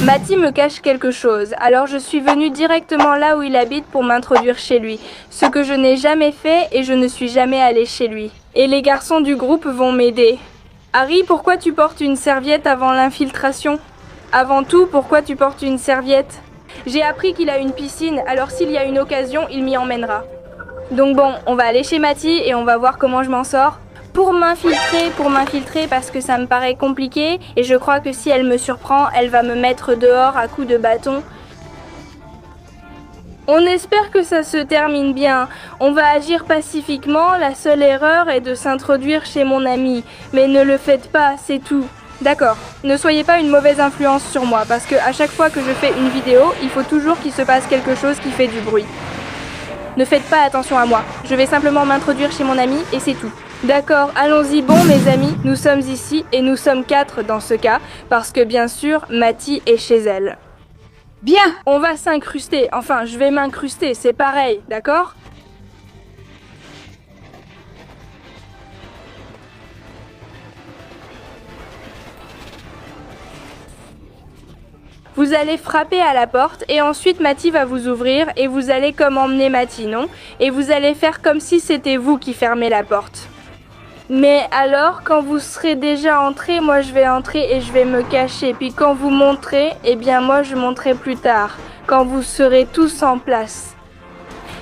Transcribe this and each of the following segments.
Mati me cache quelque chose, alors je suis venue directement là où il habite pour m'introduire chez lui, ce que je n'ai jamais fait et je ne suis jamais allée chez lui. Et les garçons du groupe vont m'aider. Harry, pourquoi tu portes une serviette avant l'infiltration? Avant tout, pourquoi tu portes une serviette? J'ai appris qu'il a une piscine, alors s'il y a une occasion, il m'y emmènera. Donc bon, on va aller chez Mati et on va voir comment je m'en sors. Pour m'infiltrer parce que ça me paraît compliqué et je crois que si elle me surprend, elle va me mettre dehors à coups de bâton. On espère que ça se termine bien. On va agir pacifiquement, la seule erreur est de s'introduire chez mon ami. Mais ne le faites pas, c'est tout. D'accord, ne soyez pas une mauvaise influence sur moi parce que à chaque fois que je fais une vidéo, il faut toujours qu'il se passe quelque chose qui fait du bruit. Ne faites pas attention à moi, je vais simplement m'introduire chez mon ami et c'est tout. D'accord, allons-y, bon mes amis, nous sommes ici et nous sommes 4 dans ce cas, parce que bien sûr, Mati est chez elle. Bien. On va s'incruster, enfin je vais m'incruster, c'est pareil, d'accord? Vous allez frapper à la porte et ensuite Mati va vous ouvrir et vous allez comme emmener Mati, non? Et vous allez faire comme si c'était vous qui fermez la porte. Mais alors, quand vous serez déjà entré, moi je vais entrer et je vais me cacher. Puis quand vous monterez, eh bien moi je monterai plus tard, quand vous serez tous en place.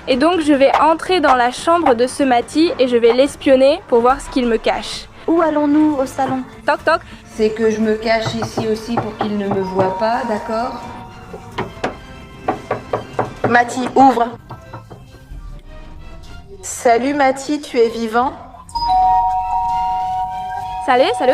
Et donc je vais entrer dans la chambre de ce Mati et je vais l'espionner pour voir ce qu'il me cache. Où allons-nous? Au salon? Toc toc. C'est que je me cache ici aussi pour qu'il ne me voie pas, d'accord? Mati, ouvre. Salut Mati, tu es vivant? Salut, salut.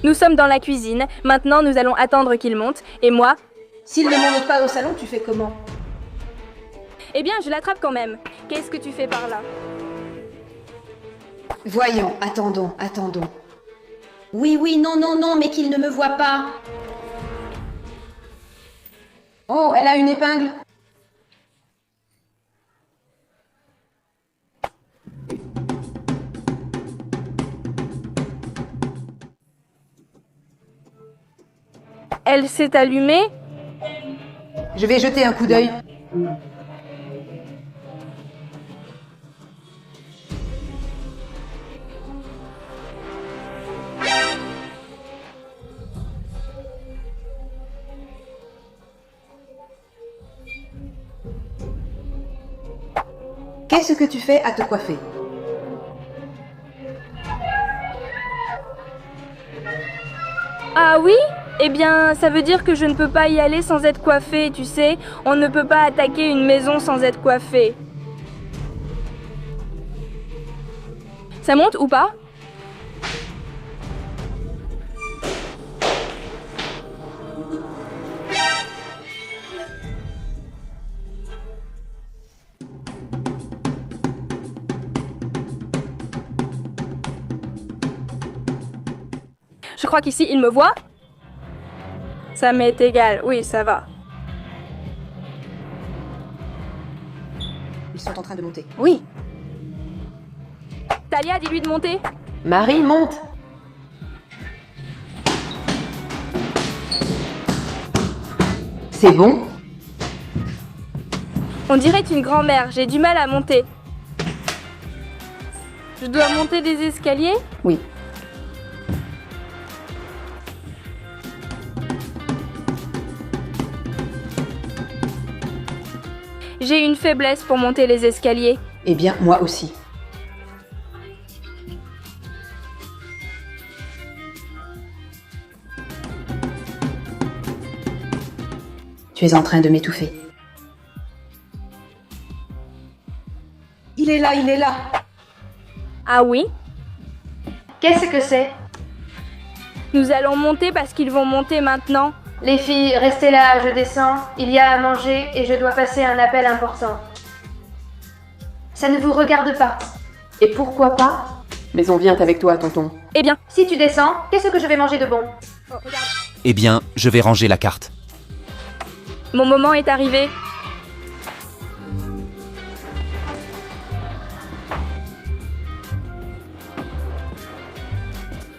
Nous sommes dans la cuisine, maintenant nous allons attendre qu'il monte, et moi... S'il ne monte pas au salon, tu fais comment? Eh bien, je l'attrape quand même. Qu'est-ce que tu fais par là? Voyons, attendons. Oui, non, mais qu'il ne me voie pas. Oh, elle a une épingle. Elle s'est allumée? Je vais jeter un coup d'œil. Qu'est-ce que tu fais à te coiffer? Ah oui? Eh bien, ça veut dire que je ne peux pas y aller sans être coiffée, tu sais. On ne peut pas attaquer une maison sans être coiffée. Ça monte ou pas? Je crois qu'ici, il me voit. Ça m'est égal, oui, ça va. Ils sont en train de monter. Oui. Talia, dis-lui de monter. Marie, monte. C'est bon? On dirait une grand-mère, j'ai du mal à monter. Je dois monter des escaliers? Oui. J'ai une faiblesse pour monter les escaliers. Eh bien, moi aussi. Tu es en train de m'étouffer. Il est là. Ah oui? Qu'est-ce que c'est? Nous allons monter parce qu'ils vont monter maintenant. Les filles, restez là, je descends. Il y a à manger et je dois passer un appel important. Ça ne vous regarde pas. Et pourquoi pas? Mais on vient avec toi, tonton. Eh bien, Si tu descends, qu'est-ce que je vais manger de bon? oh, regarde. Eh bien, je vais ranger la carte. Mon moment est arrivé.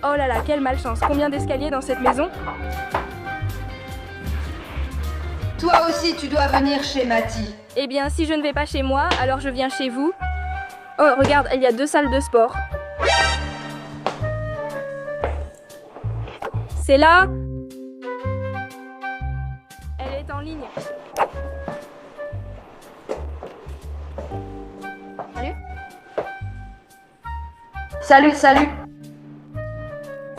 Oh là là, quelle malchance. Combien d'escaliers dans cette maison? Toi aussi, tu dois venir chez Mathie. Eh bien, si je ne vais pas chez moi, alors je viens chez vous. Oh, regarde, il y a 2 salles de sport. C'est là. Elle est en ligne. Salut, salut.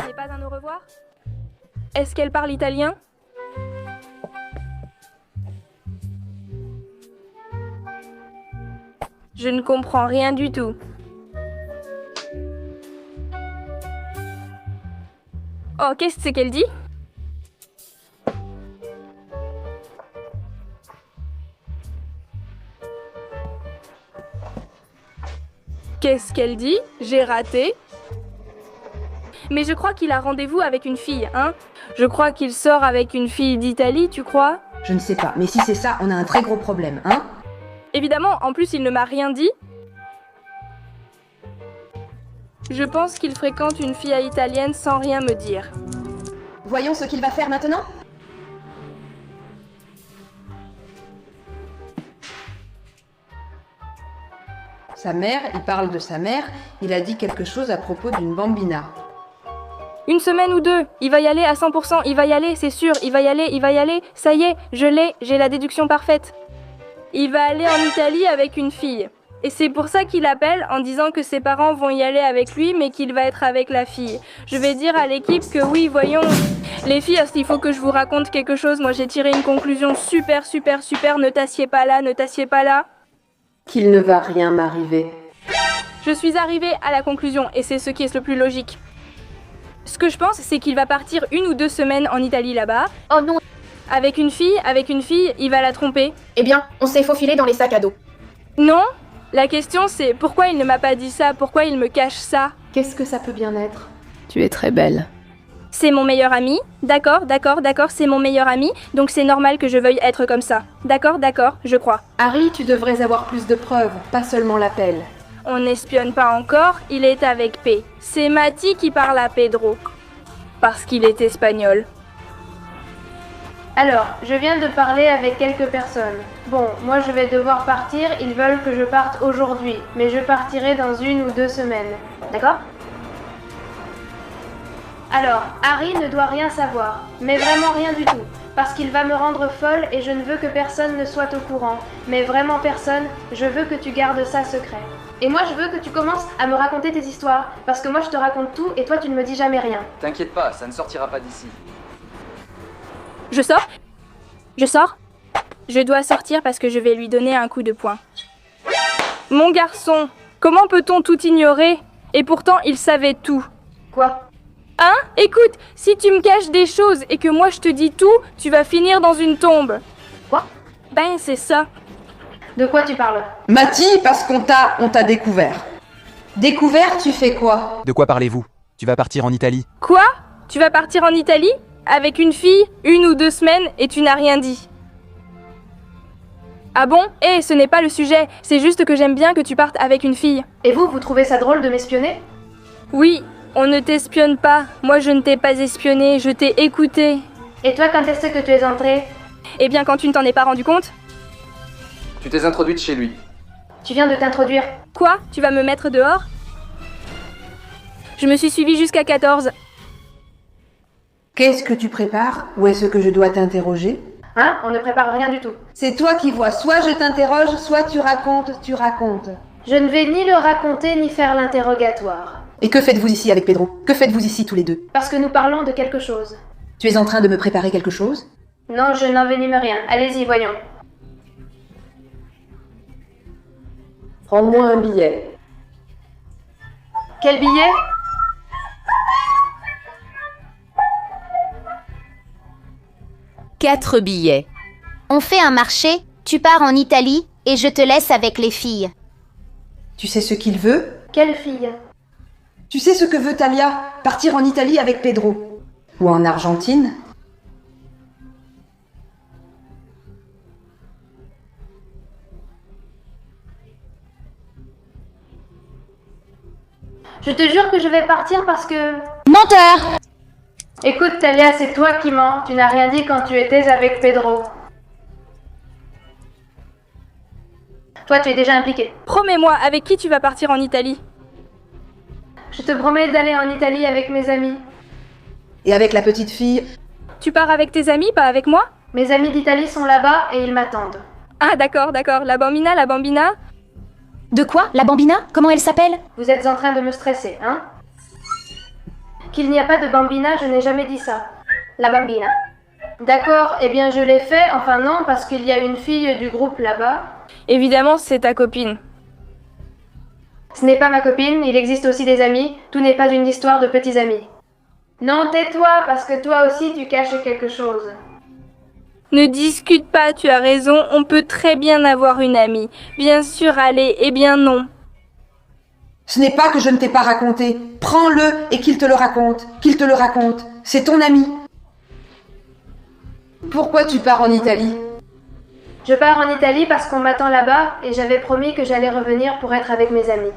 C'est pas un au revoir? Est-ce qu'elle parle italien? Je ne comprends rien du tout. Oh, qu'est-ce que c'est qu'elle dit? Qu'est-ce qu'elle dit? J'ai raté. Mais je crois qu'il a rendez-vous avec une fille, hein? Je crois qu'il sort avec une fille d'Italie, tu crois? Je ne sais pas, mais si c'est ça, on a un très gros problème, hein? Évidemment, en plus, il ne m'a rien dit. Je pense qu'il fréquente une fille italienne sans rien me dire. Voyons ce qu'il va faire maintenant. Sa mère, il parle de sa mère, il a dit quelque chose à propos d'une bambina. Une semaine ou 2, il va y aller à 100%, il va y aller, c'est sûr, il va y aller, ça y est, je l'ai, j'ai la déduction parfaite. Il va aller en Italie avec une fille. Et c'est pour ça qu'il appelle en disant que ses parents vont y aller avec lui, mais qu'il va être avec la fille. Je vais dire à l'équipe que oui, voyons. Les filles, il faut que je vous raconte quelque chose. Moi, j'ai tiré une conclusion super, ne t'assieds pas là. Qu'il ne va rien m'arriver. Je suis arrivée à la conclusion, et c'est ce qui est le plus logique. Ce que je pense, c'est qu'il va partir 1 ou 2 semaines en Italie là-bas. Oh non. Avec une fille, il va la tromper. Eh bien, on s'est faufilé dans les sacs à dos. Non, la question c'est pourquoi il ne m'a pas dit ça, pourquoi il me cache ça? Qu'est-ce que ça peut bien être? Tu es très belle. C'est mon meilleur ami. D'accord, c'est mon meilleur ami, donc c'est normal que je veuille être comme ça. D'accord, je crois. Harry, tu devrais avoir plus de preuves, pas seulement l'appel. On n'espionne pas encore, il est avec P. C'est Mathie qui parle à Pedro. Parce qu'il est espagnol. Alors, je viens de parler avec quelques personnes. Bon, moi je vais devoir partir, ils veulent que je parte aujourd'hui, mais je partirai dans 1 ou 2 semaines. D'accord? Alors, Harry ne doit rien savoir, mais vraiment rien du tout, parce qu'il va me rendre folle et je ne veux que personne ne soit au courant. Mais vraiment personne, je veux que tu gardes ça secret. Et moi je veux que tu commences à me raconter tes histoires, parce que moi je te raconte tout et toi tu ne me dis jamais rien. T'inquiète pas, ça ne sortira pas d'ici. Je sors? Je dois sortir parce que je vais lui donner un coup de poing. Mon garçon, comment peut-on tout ignorer? Et pourtant, il savait tout. Quoi? Hein? Écoute, si tu me caches des choses et que moi je te dis tout, tu vas finir dans une tombe. Quoi? Ben, c'est ça. De quoi tu parles? Mathie, parce qu'on t'a découvert. Découvert, tu fais quoi? De quoi parlez-vous? Tu vas partir en Italie? Quoi? Tu vas partir en Italie? Avec une fille, 1 ou 2 semaines, et tu n'as rien dit. Ah bon? Ce n'est pas le sujet, c'est juste que j'aime bien que tu partes avec une fille. Et vous trouvez ça drôle de m'espionner? Oui, on ne t'espionne pas. Moi, je ne t'ai pas espionné, je t'ai écouté. Et toi, quand est-ce que tu es entrée? Eh bien, quand tu ne t'en es pas rendu compte? Tu t'es introduite chez lui. Tu viens de t'introduire. Quoi? Tu vas me mettre dehors? Je me suis suivie jusqu'à 14. Qu'est-ce que tu prépares? Ou est-ce que je dois t'interroger? Hein? On ne prépare rien du tout. C'est toi qui vois. Soit je t'interroge, soit tu racontes. Je ne vais ni le raconter ni faire l'interrogatoire. Et que faites-vous ici avec Pedro? Que faites-vous ici tous les deux? Parce que nous parlons de quelque chose. Tu es en train de me préparer quelque chose? Non, je n'envenime rien. Allez-y, voyons. Prends-moi un billet. Quel billet? 4 billets. On fait un marché, tu pars en Italie et je te laisse avec les filles. Tu sais ce qu'il veut? Quelle fille? Tu sais ce que veut Talia? Partir en Italie avec Pedro. Ou en Argentine? Je te jure que je vais partir parce que... Menteur! Écoute Talia, c'est toi qui mens. Tu n'as rien dit quand tu étais avec Pedro. Toi, tu es déjà impliqué. Promets-moi, avec qui tu vas partir en Italie? Je te promets d'aller en Italie avec mes amis. Et avec la petite fille? Tu pars avec tes amis, pas avec moi? Mes amis d'Italie sont là-bas et ils m'attendent. Ah d'accord, d'accord. La bambina? De quoi? La bambina? Comment elle s'appelle? Vous êtes en train de me stresser, hein? Qu'il n'y a pas de bambina, je n'ai jamais dit ça. La bambina. D'accord, eh bien je l'ai fait, enfin non, parce qu'il y a une fille du groupe là-bas. Évidemment, c'est ta copine. Ce n'est pas ma copine, il existe aussi des amis, tout n'est pas une histoire de petits amis. Non, tais-toi, parce que toi aussi tu caches quelque chose. Ne discute pas, tu as raison, on peut très bien avoir une amie. Bien sûr, allez, eh bien non. Ce n'est pas que je ne t'ai pas raconté. Prends-le et qu'il te le raconte. Qu'il te le raconte. C'est ton ami. Pourquoi tu pars en Italie? Je pars en Italie parce qu'on m'attend là-bas et j'avais promis que j'allais revenir pour être avec mes amis.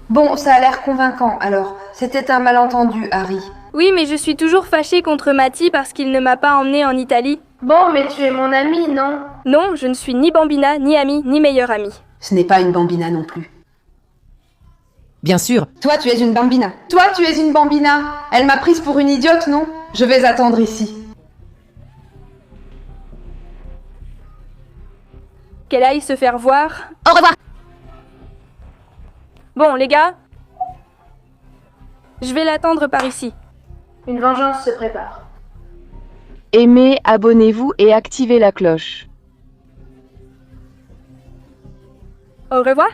Bon, ça a l'air convaincant, alors. C'était un malentendu, Harry. Oui, mais je suis toujours fâchée contre Matty parce qu'il ne m'a pas emmenée en Italie. Bon, mais tu es mon ami, non? Non, je ne suis ni bambina, ni amie, ni meilleure amie. Ce n'est pas une bambina non plus. Bien sûr. Toi, tu es une bambina. Toi, tu es une bambina. Elle m'a prise pour une idiote, non? Je vais attendre ici. Qu'elle aille se faire voir. Au revoir! Bon, les gars, je vais l'attendre par ici. Une vengeance se prépare. Aimez, abonnez-vous et activez la cloche. Au revoir.